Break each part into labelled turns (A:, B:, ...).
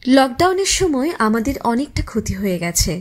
A: লকডাউনের সময় আমাদের অনেকটা ক্ষতি হয়ে গেছে,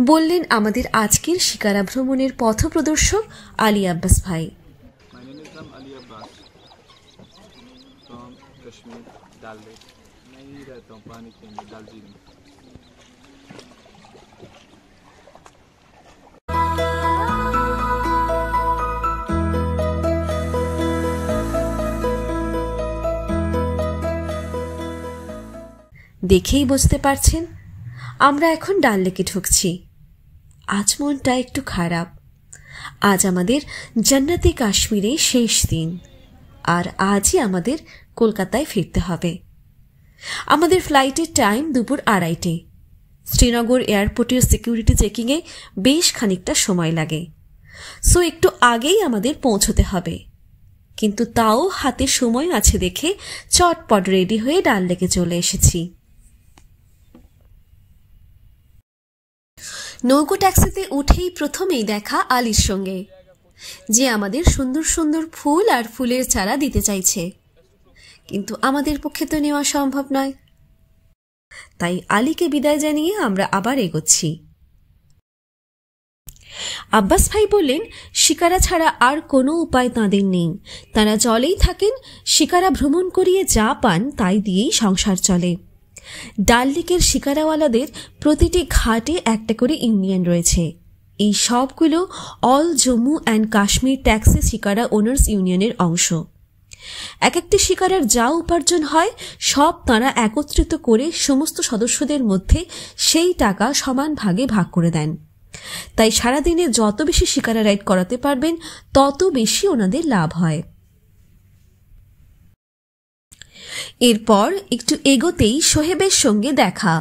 A: বললেন আমাদের আজকের শিকারা ভ্রমণের পথপ্রদর্শক আলী আব্বাস ভাই। দেখেই বুঝতে পারছেন আমরা এখন ডাল লেকে ঢুকছি। আজ মনটা একটু খারাপ। আজ আমাদের জান্নাতি কাশ্মীরে শেষ দিন, আর আজই আমাদের কলকাতায় ফিরতে হবে। আমাদের ফ্লাইটের টাইম দুপুর 2:30। শ্রীনগর এয়ারপোর্টের সিকিউরিটি চেকিংয়ে বেশ খানিকটা সময় লাগে, সো একটু আগেই আমাদের পৌঁছতে হবে। কিন্তু তাও হাতে সময় আছে দেখে চটপট রেডি হয়ে ডাল লেকে চলে এসেছি। নৌকো ট্যাক্সিতে উঠেই প্রথমেই দেখা আলীর সঙ্গে, যে আমাদের সুন্দর সুন্দর ফুল আর ফুলের চারা দিতে চাইছে, কিন্তু আমাদের পক্ষে তো নেওয়া সম্ভব নয়। তাই আলীকে বিদায় জানিয়ে আমরা আবার এগোচ্ছি। আব্বাস ভাই বললেন শিকারা ছাড়া আর কোনো উপায় তাঁদের নেই। তাঁরা জলেই থাকেন, শিকারা ভ্রমণ করিয়ে যা পান তাই দিয়েই সংসার চলে। ডাল লেকের শিকারাওয়ালাদের প্রতিটি ঘাটে একটা করে ইউনিয়ন রয়েছে। এই সবগুলো all Jammu and Kashmir taxi shikara owners ইউনিয়নের অংশ। এক একটি শিকারার যা উপার্জন হয় সব তাঁরা একত্রিত করে সমস্ত সদস্যদের মধ্যে সেই টাকা সমান ভাগে ভাগ করে দেন। তাই সারাদিনে যত বেশি শিকারা রাইড করাতে পারবেন তত বেশি ওনাদের লাভ হয়। এরপর একটু এগোতেই সোহেবের সঙ্গে দেখা।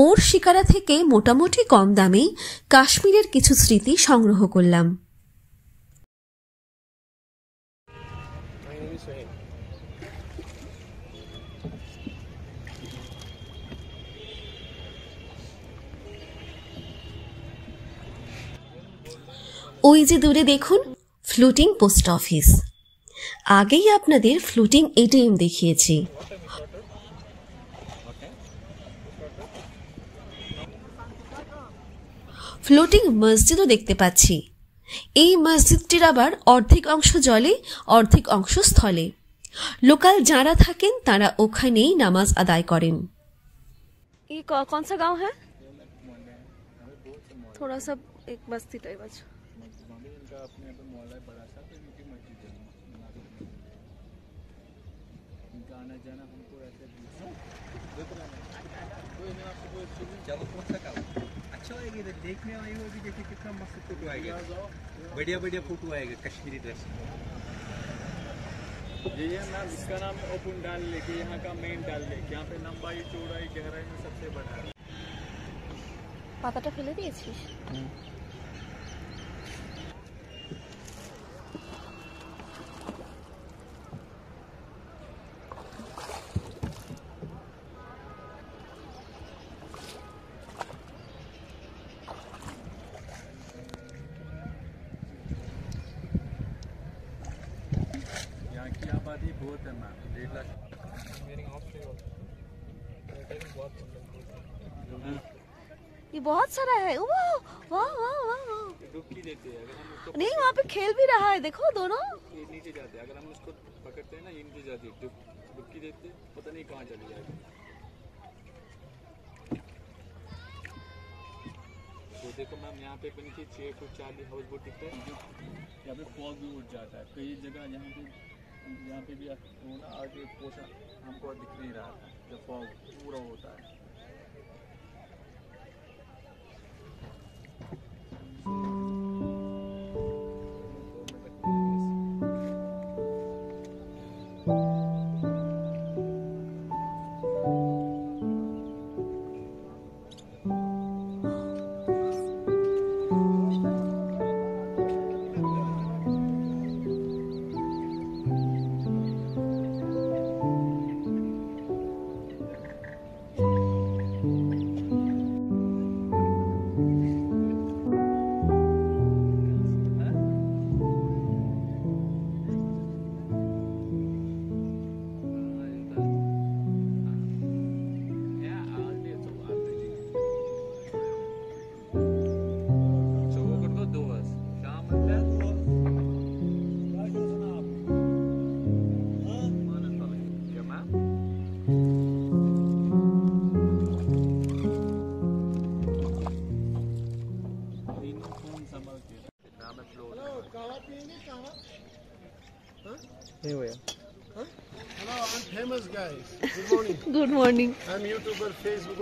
A: ওর শিকারা থেকে মোটামুটি কম দামেই কাশ্মীরের কিছু স্মৃতি সংগ্রহ করলাম। ওই যে দূরে দেখুন ফ্লোটিং পোস্ট অফিস। আগেই আপনাদের ফ্লোটিং এটিএম দেখিয়েছি। ফ্লোটিং মসজিদও দেখতে পাচ্ছি। এই মসজিদটির আবার অর্ধেক অংশ জলে অর্ধেক অংশ স্থলে। লোকাল যারা থাকেন তারা ওখানেই নামাজ আদায় করেন।
B: ये कौन सा गांव है? थोड़ा सा एक बस्ती टाइप अच्छा।
C: अच्छा होगा इधर देखने आई होगी, देखिए कितना मस्त फोटो आएगा, बढ़िया बढ़िया फोटो आएगा कश्मीरी ड्रेस। ये नाम, इसका नाम है ओपन डाल लेक। यहाँ का मेन डाल लेक, यहाँ पे लंबाई चौड़ाई गहराई में सबसे बड़ा है।
B: পাতাটা ফেলে দিয়েছিস?
C: यहाँ की आबादी बहुत है मैम, 1.5 लाख।
B: ये बहुत सारा है। वाह वाह वाह वाह।
C: डुबकी देते हैं, अगर हम उसको
B: नहीं वहाँ पे खेल भी रहा है, देखो दोनों।
C: ये नीचे जाते हैं, अगर हम उसको पकड़ते हैं ना ये नीचे जाती है, डुबकी देते हैं, पता नहीं कहाँ चली जाएगी। तो देखो मैम यहाँ पे नीचे 6 फुट 40 हाउस बोट दिखता है। यहाँ पे फॉग भी उठ जाता है कई जगह। यहाँ पे भी वो ना आगे पोषण हमको दिख नहीं रहा था जब फॉग पूरा होता है।
B: Good morning.
D: I'm YouTuber, Facebook,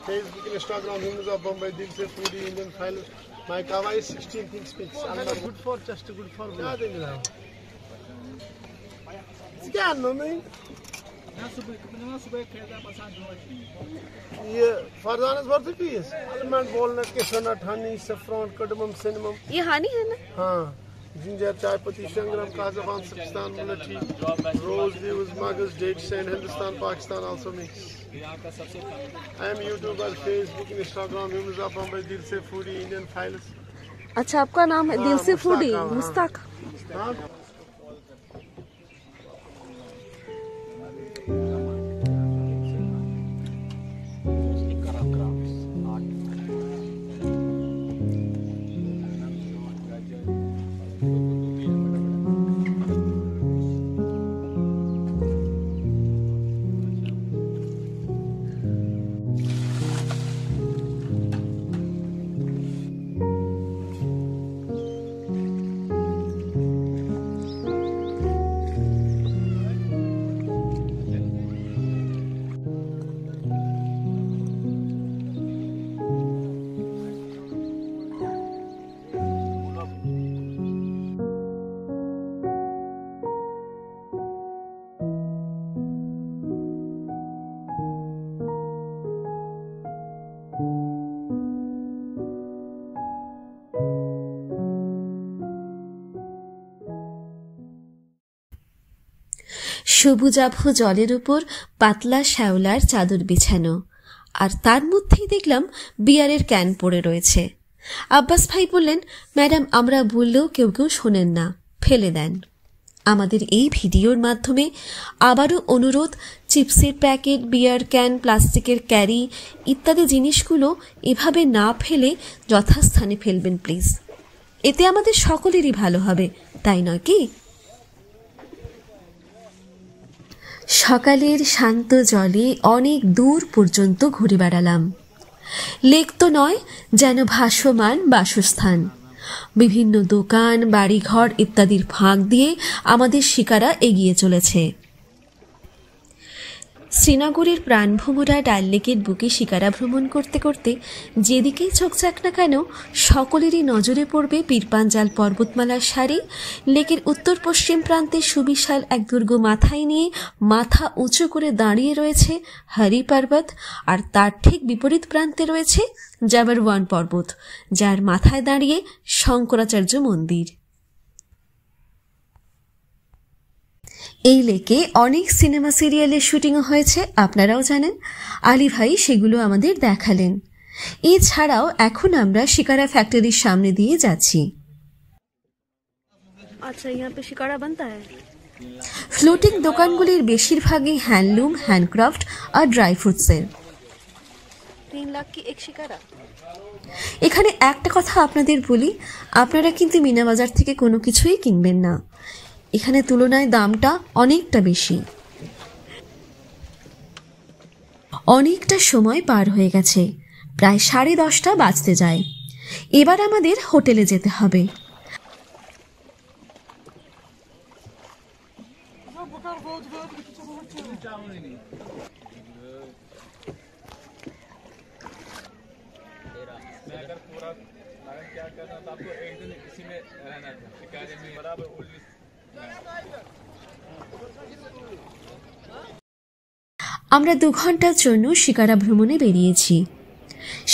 D: Facebook, Instagram, Humans of Bombay, Dil Se Foodie, Indian File. My kawaii is 16 things speaks. I'm not good for, just good for. क्या देंगे ना? क्या नहीं? ये फरदानस भरते की है? Almond, walnut, cashewnut, honey, saffron, cardamom, cinnamon.
B: ये हानी है ना?
D: हाँ. Ginger, chai patti, shangram, kazavan, Pakistan, mulati, rose leaves, magas, dates, and Hindustan, Pakistan also mix. I am YouTuber, Facebook, Instagram, Humans of Bombay, Dil Se Foodie, Indian Files.
B: अच्छा आपका नाम है दिल से फूडी मुस्ताक
D: हाँ.
A: সবুজাভ জলের উপর পাতলা শ্যাওলার চাদর বিছানো, আর তার মধ্যেই দেখলাম বিয়ারের ক্যান পড়ে রয়েছে। আব্বাস ভাই বললেন, ম্যাডাম আমরা বললেও কেউ কেউ শোনেন না, ফেলে দেন। আমাদের এই ভিডিওর মাধ্যমে আবারও অনুরোধ, চিপসের প্যাকেট, বিয়ার ক্যান, প্লাস্টিকের ক্যারি ইত্যাদি জিনিসগুলো এভাবে না ফেলে যথাস্থানে ফেলবেন প্লিজ। এতে আমাদের সকলেরই ভালো হবে, তাই নয় কি? সকালের শান্ত জলে অনেক দূর পর্যন্ত ঘুরে বেড়ালাম। লেক তো নয়, যেন ভাসমান বাসস্থান। বিভিন্ন দোকান, বাড়িঘর ইত্যাদির ফাঁক দিয়ে আমাদের শিকারা এগিয়ে চলেছে। শ্রীনগরের প্রাণভোমরা ডাল লেকের বুকে শিকারা ভ্রমণ করতে করতে যেদিকেই চোখ যাক না কেন সকলেরই নজরে পড়বে পীরপাঞ্জাল পর্বতমালার সারি। লেকের উত্তর পশ্চিম প্রান্তে সুবিশাল এক দুর্গ মাথায় নিয়ে মাথা উঁচু করে দাঁড়িয়ে রয়েছে হরি পর্বত, আর তার ঠিক বিপরীত প্রান্তে রয়েছে জাবরওয়ান পর্বত, যার মাথায় দাঁড়িয়ে শঙ্করাচার্য মন্দির। এই লেকে অনেক সিনেমা সিরিয়ালের শুটিংও হয়েছে, আপনারাও জানেন। আলী ভাই সেগুলো আমাদের দেখালেন। এছাড়াও এখন আমরা শিকারা ফ্যাক্টরির সামনে দিয়ে যাচ্ছি।
B: अच्छा यहाँ पे शिकारा बनता है।
A: ফ্লোটিং দোকানগুলির বেশিরভাগই হ্যান্ডলুম, হ্যান্ডক্রাফট আর ড্রাই ফ্রুটসের।
B: 3 लाख की एक शिकारा।
A: এখানে একটা কথা আপনাদের বলি, আপনারা কিন্তু মিনা বাজার থেকে কোনো কিছুই কিনবেন না। এখানে তুলনায় দামটা অনেকটা বেশি। অনেকটা সময় পার হয়ে গেছে, প্রায় 10:30 বাজতে যায়। এবার আমাদের হোটেলে যেতে হবে। আমরা 2 ঘন্টার জন্য শিকারা ভ্রমণে বেরিয়েছি।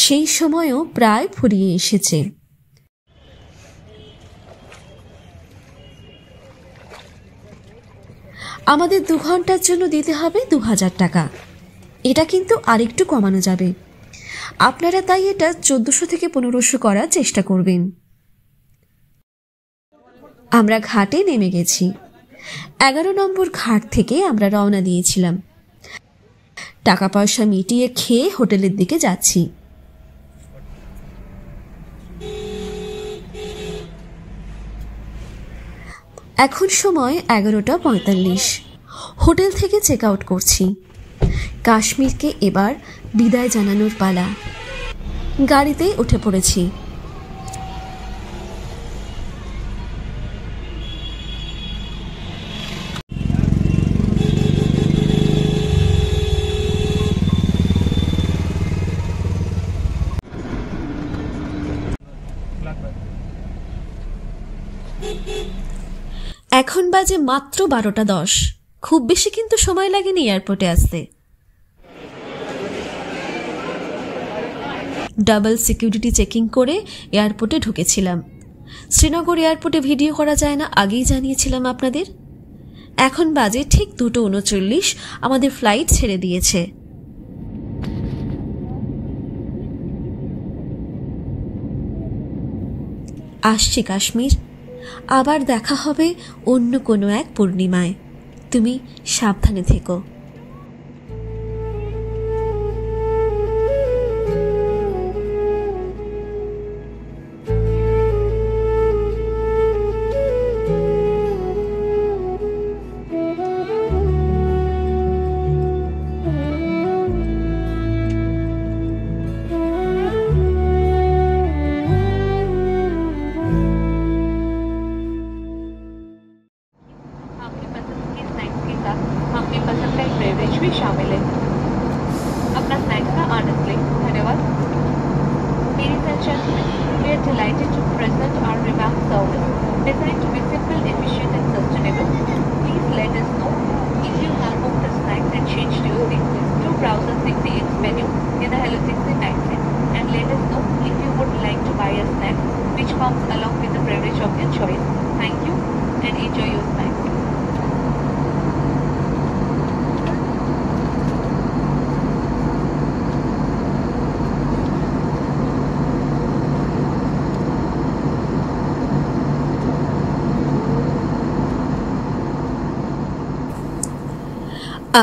A: সেই সময়ও প্রায় ফুরিয়ে এসেছে। আমাদের 2 ঘন্টার জন্য দিতে হবে 2000 টাকা। এটা কিন্তু আরেকটু কমানো যাবে। আপনারা তাই এটা 1400 থেকে 1500 করার চেষ্টা করবেন। আমরা ঘাটে নেমে গেছি। 11 নম্বর ঘাট থেকে আমরা রওনা দিয়েছিলাম। টাকা পয়সা মিটিয়ে খেয়ে হোটেলের দিকে যাচ্ছি। এখন সময় 11:45। হোটেল থেকে চেক আউট করছি। কাশ্মীরকে এবার বিদায় জানানোর পালা। গাড়িতে উঠে পড়েছি। এখন বাজে মাত্র 12:10। খুব বেশি কিন্তু সময় লাগেনি এয়ারপোর্টে আসতে। ডাবল সিকিউরিটি চেকিং করে এয়ারপোর্টে ঢুকেছিলাম। শ্রীনগর এয়ারপোর্টে ভিডিও করা যায় না, আগেই জানিয়েছিলাম আপনাদের। এখন বাজে ঠিক 2:39, আমাদের ফ্লাইট ছেড়ে দিয়েছে। আসছি কাশ্মীর, আবার দেখা হবে অন্য কোনো এক পূর্ণিমায়। তুমি সাবধানে থেকো।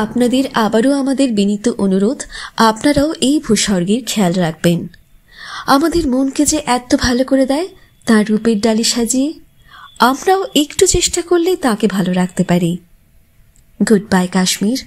A: আপনাদের আবারও আমাদের বিনীত অনুরোধ, আপনারাও এই ভূস্বর্গের খেয়াল রাখবেন। আমাদের মনকে যে এত ভালো করে দেয় তার রূপের ডালি সাজিয়ে, আমরাও একটু চেষ্টা করলেই তাকে ভালো রাখতে পারি। Good bye Kashmir.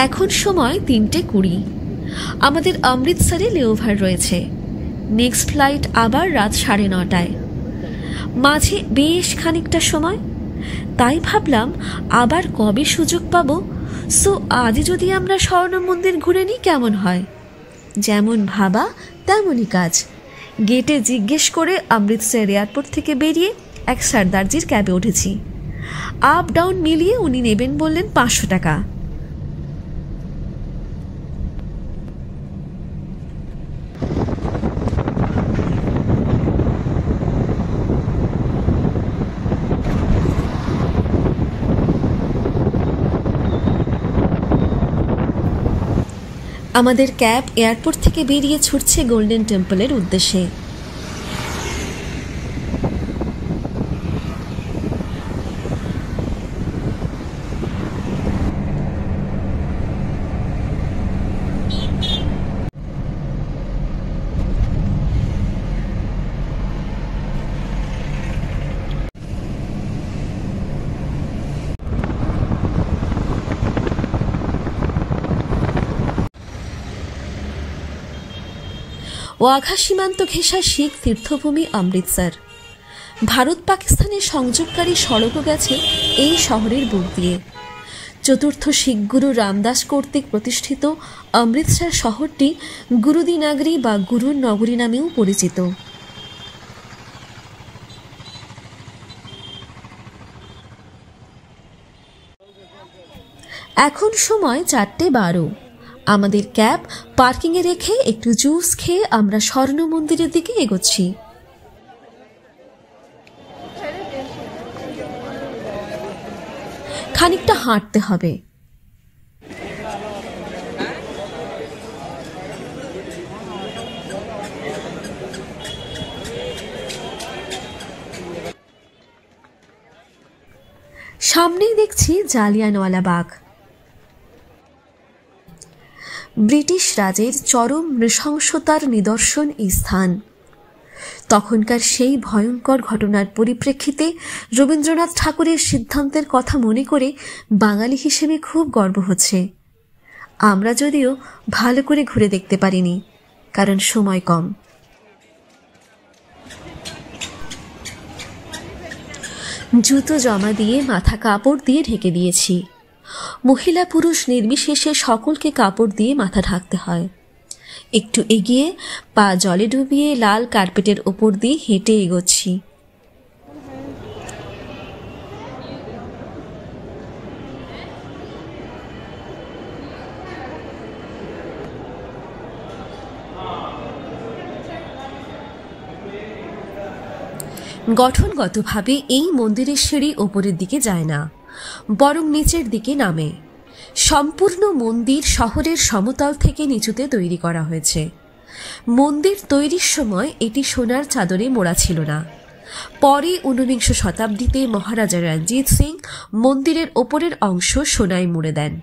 A: এখন সময় 3:20। আমাদের অমৃতসরে লেওভার রয়েছে। নেক্সট ফ্লাইট আবার রাত 9:30। মাঝে বেশ খানিকটা সময়, তাই ভাবলাম আবার কবে সুযোগ পাবো। সো আজ যদি আমরা স্বর্ণ মন্দির ঘুরে নিই কেমন হয়? যেমন ভাবা তেমনই কাজ। গেটে জিজ্ঞেস করে অমৃতসর এয়ারপোর্ট থেকে বেরিয়ে এক সর্দারজির ক্যাবে উঠেছি। আপ ডাউন মিলিয়ে উনি নেবেন বললেন 500 টাকা। আমাদের ক্যাব এয়ারপোর্ট থেকে বেরিয়ে ছুটছে গোল্ডেন টেম্পলের উদ্দেশ্যে। ওয়াঘা সীমান্ত ঘেঁষা শিখ তীর্থভূমি অমৃতসর। ভারত পাকিস্তানের সংযোগকারী সড়কও গেছে এই শহরের বুক দিয়ে। চতুর্থ শিখ গুরু রামদাস কর্তৃক প্রতিষ্ঠিত অমৃতসর শহরটি গুরুদি নগরী বা গুরুর নগরী নামেও পরিচিত। এখন সময় 4:12। আমাদের ক্যাব পার্কিংয়ে রেখে একটু জুস খেয়ে আমরা স্বর্ণ মন্দিরের দিকে এগোচ্ছি। খানিকটা হাঁটতে হবে। সামনেই দেখছি জালিয়ানওয়ালা বাগ। ব্রিটিশ রাজের চরম নৃশংসতার নিদর্শন এই স্থান। তখনকার সেই ভয়ঙ্কর ঘটনার পরিপ্রেক্ষিতে রবীন্দ্রনাথ ঠাকুরের সিদ্ধান্তের কথা মনে করে বাঙালি হিসেবে খুব গর্ব হচ্ছে। আমরা যদিও ভালো করে ঘুরে দেখতে পারিনি, কারণ সময় কম। জুতো জমা দিয়ে মাথা কাপড় দিয়ে ঢেকে দিয়েছি। মহিলা পুরুষ নির্বিশেষে সকলকে কাপড় দিয়ে মাথা ঢাকতে হয়। একটু এগিয়ে পা জলে ডুবিয়ে লাল কার্পেটের ওপর দিয়ে হেঁটে এগোচ্ছি। গঠনগতভাবে এই মন্দিরের সিঁড়ি ওপরের দিকে যায় না, বরং নিচের দিকে নামে। সম্পূর্ণ মন্দির শহরের সমতল থেকে নিচুতে তৈরি করা হয়েছে। মন্দির তৈরির সময় এটি সোনার চাদরে মোড়া ছিল না। পরে 19 শতাব্দীতে মহারাজা রঞ্জিত সিং মন্দিরের ওপরের অংশ সোনায় মুড়ে দেন।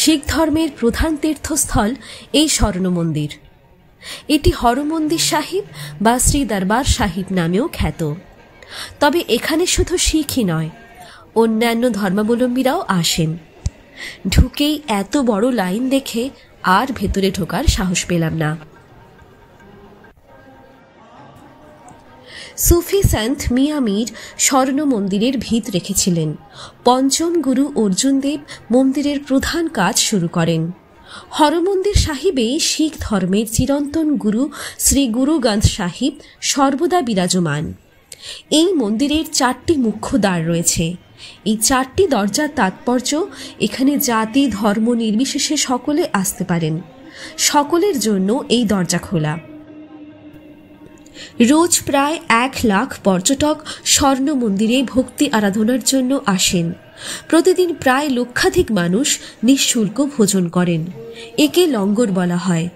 A: শিখ ধর্মের প্রধান তীর্থস্থল এই স্বর্ণ মন্দির। এটি হরমন্দির সাহিব বা শ্রী দরবার সাহিব নামেও খ্যাত। তবে এখানে শুধু শিখই নয়, অন্যান্য ধর্মাবলম্বীরাও আসেন। ঢুকেই এত বড় লাইন দেখে আর ভেতরে ঢোকার সাহস পেলাম না। সুফি সন্ত মিয়া মীর স্বর্ণ মন্দিরের ভিত রেখেছিলেন। পঞ্চম গুরু অর্জুন দেব মন্দিরের প্রধান কাজ শুরু করেন। হরমন্দির সাহিবে শিখ ধর্মের চিরন্তন গুরু শ্রী গুরু গ্রন্থ সাহিব সর্বদা বিরাজমান। এই মন্দিরের 4টি মুখ্য দ্বার রয়েছে। এই 4টি দরজার তাৎপর্য এখানে জাতি ধর্ম নির্বিশেষে সকলে আসতে পারেন। সকলের জন্য এই দরজা খোলা। রোজ প্রায় 1 লাখ পর্যটক স্বর্ণ মন্দিরে ভক্তি আরাধনার জন্য আসেন। প্রতিদিন প্রায় লক্ষাধিক মানুষ নিঃশুল্ক ভোজন করেন। একে লঙ্গর বলা হয়।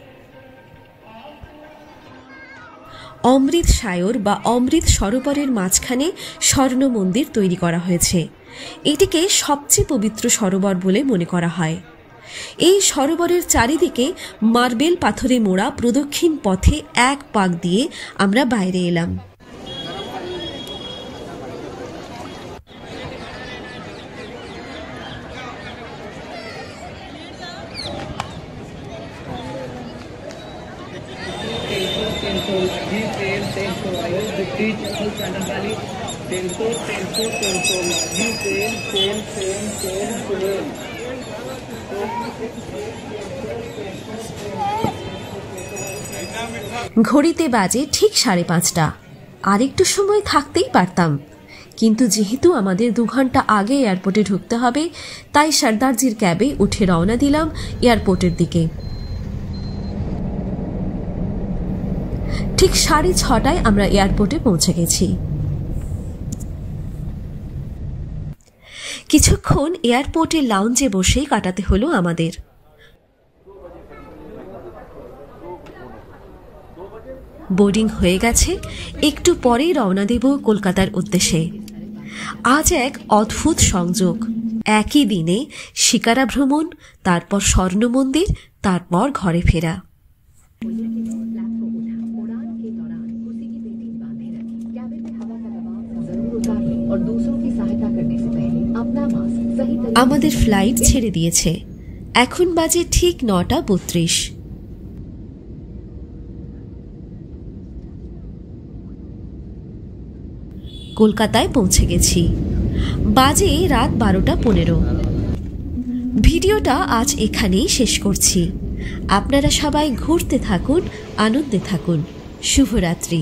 A: অমৃত সায়র বা অমৃত সরোবরের মাঝখানে স্বর্ণ মন্দির তৈরি করা হয়েছে। এটিকে সবচেয়ে পবিত্র সরোবর বলে মনে করা হয়। এই সরোবরের চারিদিকে মার্বেল পাথরে মোড়া প্রদক্ষিণ পথে 1 পাক দিয়ে আমরা বাইরে এলাম। ঘড়িতে বাজে ঠিক 5:30। আর একটু সময় থাকতেই পারতাম, কিন্তু যেহেতু আমাদের 2 ঘন্টা আগে এয়ারপোর্টে ঢুকতে হবে, তাই সর্দারজির ক্যাবে উঠে রওনা দিলাম এয়ারপোর্টের দিকে। ঠিক 6:30টায় আমরা এয়ারপোর্টে পৌঁছে গেছি। কিছুক্ষণ এয়ারপোর্টের লাউঞ্জে বসেই কাটাতে হলো আমাদের। বোর্ডিং হয়ে গেছে, একটু পরেই রওনা দেব কলকাতার উদ্দেশ্যে। আজ এক অদ্ভুত সংযোগ। একই দিনে শিকারা ভ্রমণ, তারপর স্বর্ণ মন্দির, তারপর ঘরে ফেরা। আমাদের ফ্লাইট ছেড়ে দিয়েছে। এখন বাজে ঠিক 9:32। কলকাতায় পৌঁছে গেছি। বাজে রাত 12:15। ভিডিওটা আজ এখানেই শেষ করছি। আপনারা সবাই ঘুরতে থাকুন, আনন্দে থাকুন। শুভরাত্রি।